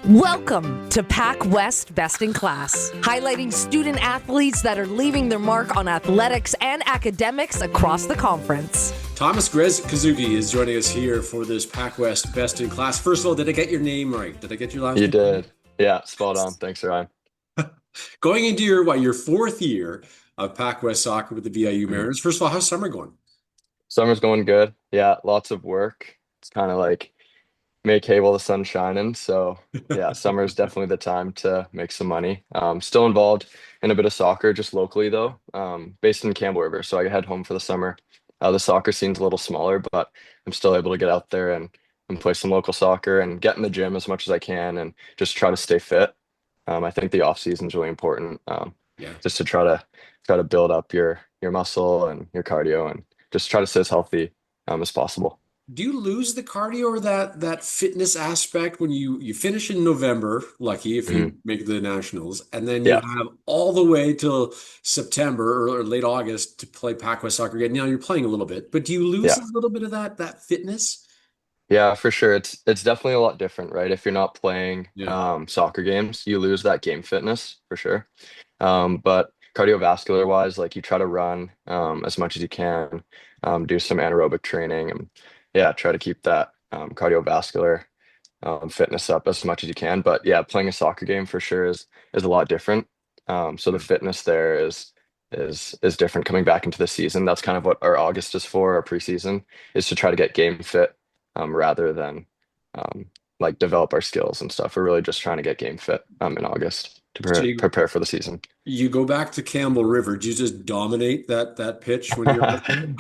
Welcome to PACWEST Best in Class, highlighting student athletes that are leaving their mark on athletics and academics across the conference. Thomas Greze-Kozuki is joining us here for this PACWEST Best in Class. First of all, did I get your name right? Did I get your last You name right? did. Yeah, spot on. Thanks, Ryan. Going into your fourth year of PACWEST soccer with the VIU Mhm. Mariners. First of all, how's summer going? Summer's going good. Yeah, lots of work. It's kind of like make hay while the sun's shining. So yeah, summer's definitely the time to make some money. Still involved in a bit of soccer, just locally though. Based in Campbell River, so I head home for the summer. The soccer scene's a little smaller, but I'm still able to get out there and play some local soccer and get in the gym as much as I can and just try to stay fit. I think the off season's really important. Yeah. Just to try to build up your muscle and your cardio and just try to stay as healthy as possible. Do you lose the cardio or that fitness aspect when you finish in November, lucky if Mhm. you make the nationals, and then you Yeah. have all the way till September or late August to play PACWEST soccer again? Now you're playing a little bit, but do you lose Yeah. a little bit of that fitness? Yeah, for sure. It's definitely a lot different, right? If you're not playing Yeah. soccer games, you lose that game fitness for sure. But cardiovascular wise, like you try to run as much as you can, do some anaerobic training, and yeah, try to keep that cardiovascular fitness up as much as you can. But yeah, playing a soccer game for sure is a lot different. So the fitness there is different coming back into the season. That's kind of what our August is for, our preseason, is to try to get game fit rather than um, like develop our skills and stuff. We're really just trying to get game fit in August to So prepare for the season. you go back to Campbell River. Do you just dominate that pitch when you're out there?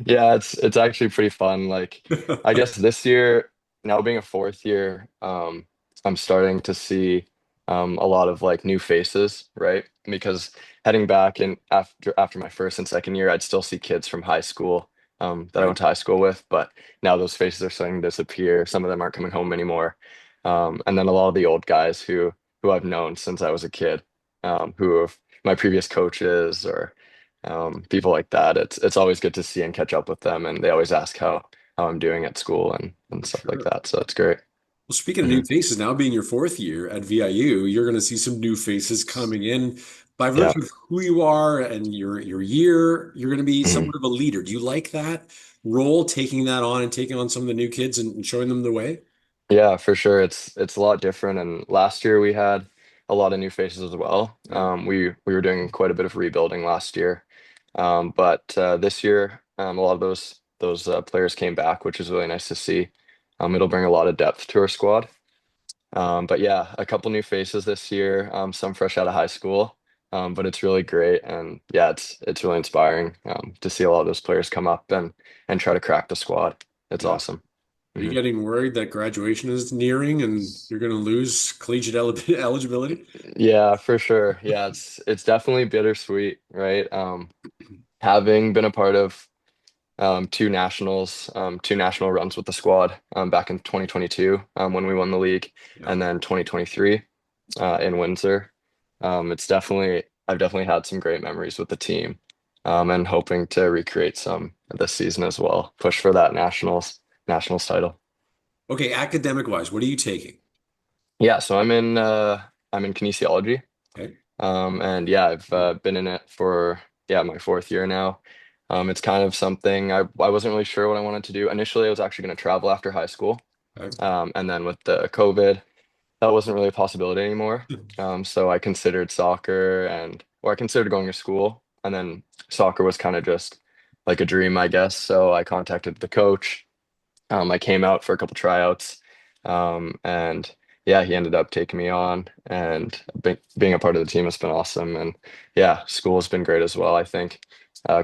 Yeah, it's actually pretty fun. Like I guess this year, now being a fourth year, I'm starting to see a lot of like new faces, right? Because heading back and after my first and second year, I'd still see kids from high school that I Right. went to high school with, but now those faces are starting to disappear. Some of them aren't coming home anymore. And then a lot of the old guys who I've known since I was a kid, who have my previous coaches or people like that. It's always good to see and catch up with them, and they always ask how I'm doing at school and stuff like Sure. that. So it's great. Well, speaking of Hmm. new faces, now being your fourth year at VIU, you're going to see some new faces coming in. By Yeah. virtue of who you are and your year, you're going to be Mhm. somewhat of a leader. Do you like that role, taking that on and taking on some of the new kids and showing them the way? Yeah, for sure. It's a lot different. And last year we had a lot of new faces as well. Yeah. We were doing quite a bit of rebuilding last year, but this year a lot of those players came back, which is really nice to see. It'll bring a lot of depth to our squad. But yeah, a couple new faces this year, some fresh out of high school. But it's really great, and yeah, it's really inspiring to see a lot of those players come up and try to crack the squad. It's Yeah. awesome. Are you Hmm. getting worried that graduation is nearing and you're going to lose collegiate eligibility? Yeah, for sure. Yeah, it's definitely bittersweet, right? Having been a part of two national runs with the squad back in 2022 when we won the league, Yeah. and then 2023 in Windsor. I've definitely had some great memories with the team, and hoping to recreate some this season as well. Push for that nationals title. Okay, academic wise, what are you taking? Yeah, so I'm in kinesiology, Okay. and yeah, I've been in it for yeah my fourth year now. It's kind of something I wasn't really sure what I wanted to do. Initially, I was actually going to travel after high school, Okay. and then with the COVID, that wasn't really a possibility anymore. So I considered soccer or I considered going to school, and then soccer was kind of just like a dream, I guess. So I contacted the coach. I came out for a couple tryouts, and yeah, he ended up taking me on, and being a part of the team has been awesome. And yeah, school has been great as well. I think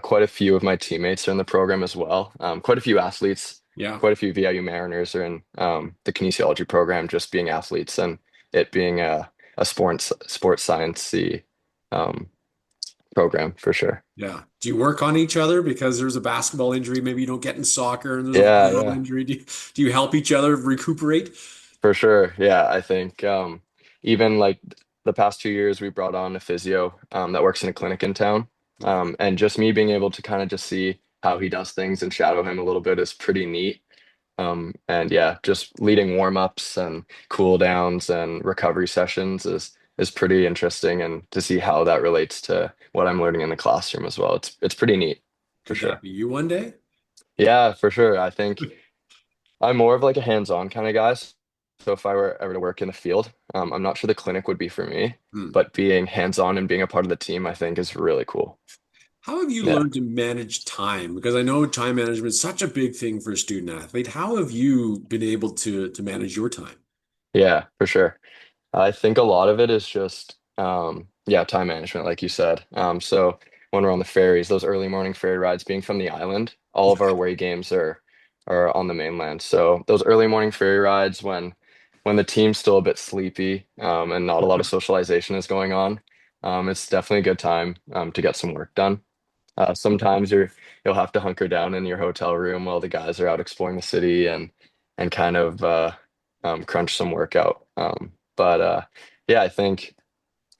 quite a few of my teammates are in the program as well. Quite a few athletes, Yeah. quite a few VIU Mariners are in the kinesiology program, just being athletes and it being a sports science um, program for sure. Yeah. Do you work on each other because there's a basketball injury maybe you don't get in soccer and there's a Yeah, volleyball yeah. injury? Do you help each other recuperate? For sure. Yeah, I think even like the past 2 years, we brought on a physio that works in a clinic in town. Okay. And just me being able to kind of just see how he does things and shadow him a little bit is pretty neat. And yeah, just leading warm-ups and cool downs and recovery sessions is pretty interesting, and to see how that relates to what I'm learning in the classroom as well. It's pretty neat for Could that sure. be you one day? Yeah, for sure. I think I'm more of like a hands-on kind of guy. So if I were ever to work in the field, I'm not sure the clinic would be for me, Hmm. but being hands-on and being a part of the team, I think is really cool. How have you Yeah. learned to manage time? Because I know time management is such a big thing for a student athlete. How have you been able to manage your time? Yeah, for sure. I think a lot of it is just yeah, time management, like you said. So when we're on the ferries, those early morning ferry rides, being from the island, all of our away games are on the mainland. So those early morning ferry rides when the team's still a bit sleepy, and not a lot of socialization is going on, it's definitely a good time to get some work done. Sometimes you'll have to hunker down in your hotel room while the guys are out exploring the city, and kind of crunch some workout. But yeah, I think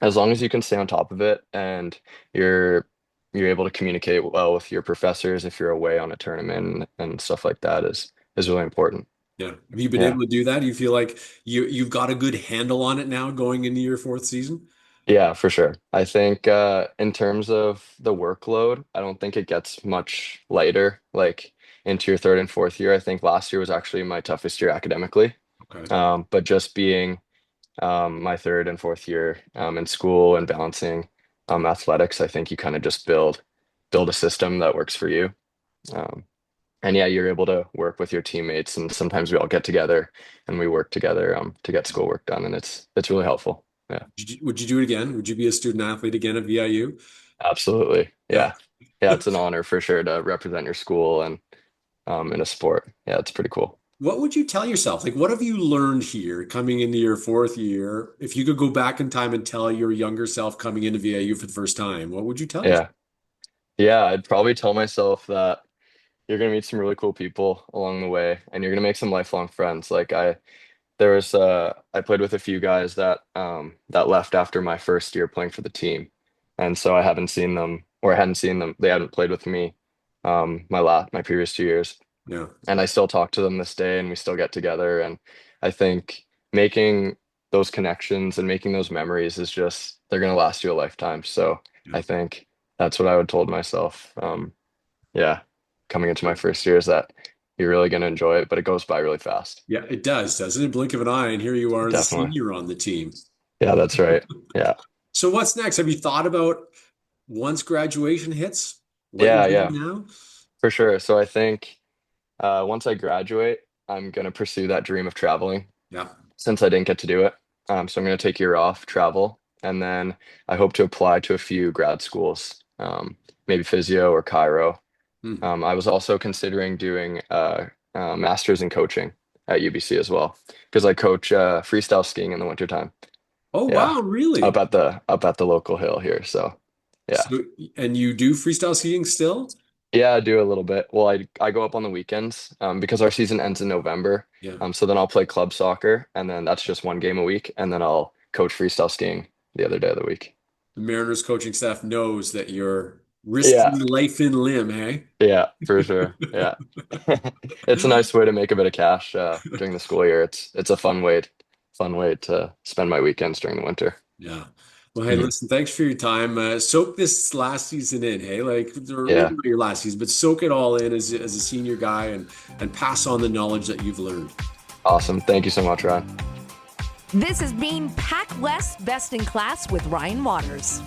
as long as you can stay on top of it, and you're able to communicate well with your professors if you're away on a tournament and stuff like that is really important. Yeah. Have you been Yeah. able to do that? Do you feel like you've got a good handle on it now going into your fourth season? Yeah, for sure. I think in terms of the workload, I don't think it gets much lighter like into your third and fourth year. I think last year was actually my toughest year academically. Okay. But just being my third and fourth year in school and balancing athletics, I think you kind of just build a system that works for you. Um, and yeah, you're able to work with your teammates, and sometimes we all get together and we work together to get schoolwork done, and it's really helpful. Yeah. Would you do it again? Would you be a student athlete again at VIU? Absolutely. Yeah. Yeah. Yeah, it's an honor for sure to represent your school and in a sport. Yeah, it's pretty cool. What would you tell yourself? Like, what have you learned here coming into your fourth year? If you could go back in time and tell your younger self coming into VIU for the first time, what would you tell yourself? Yeah. Yeah, I'd probably tell myself that you're gonna meet some really cool people along the way, and you're gonna make some lifelong friends. Like I played with a few guys that left after my first year playing for the team. And so I haven't seen them, or I hadn't seen them. They hadn't played with me my previous 2 years. Yeah. And I still talk to them this day, and we still get together. And I think making those connections and making those memories is just, they're going to last you a lifetime. So Yeah. I think that's what I would told myself. Yeah, coming into my first year, is that you're really going to enjoy it, but it goes by really fast. Yeah, it does, doesn't it? Blink of an eye, and here you are as a Definitely. senior on the team. Yeah, that's right. Yeah. So what's next? Have you thought about once graduation hits, what you're Yeah, doing yeah, now? for sure. So I think once I graduate, I'm going to pursue that dream of traveling, Yeah. since I didn't get to do it. So I'm going to take a year off, travel, and then I hope to apply to a few grad schools, maybe physio or Cairo. Hmm. I was also considering doing a master's in coaching at UBC as well, because I coach freestyle skiing in the wintertime. Oh, Yeah, wow, really? up at the local hill here. So yeah. So, and you do freestyle skiing still? Yeah, I do a little bit. Well, I go up on the weekends because our season ends in November. Yeah. So then I'll play club soccer, and then that's just one game a week, and then I'll coach freestyle skiing the other day of the week. The Mariners coaching staff knows that you're risking Yeah, life and limb, hey? yeah, for sure. Yeah. It's a nice way to make a bit of cash during the school year. It's a fun way to spend my weekends during the winter. Yeah. Well, hey, Mhm. listen, thanks for your time. Soak this last season in, hey? Like, or maybe Yeah, not your last season, but soak it all in as a senior guy and pass on the knowledge that you've learned. awesome. Thank you so much, Ryan. This has been PACWEST Best in Class with Ryan Waters.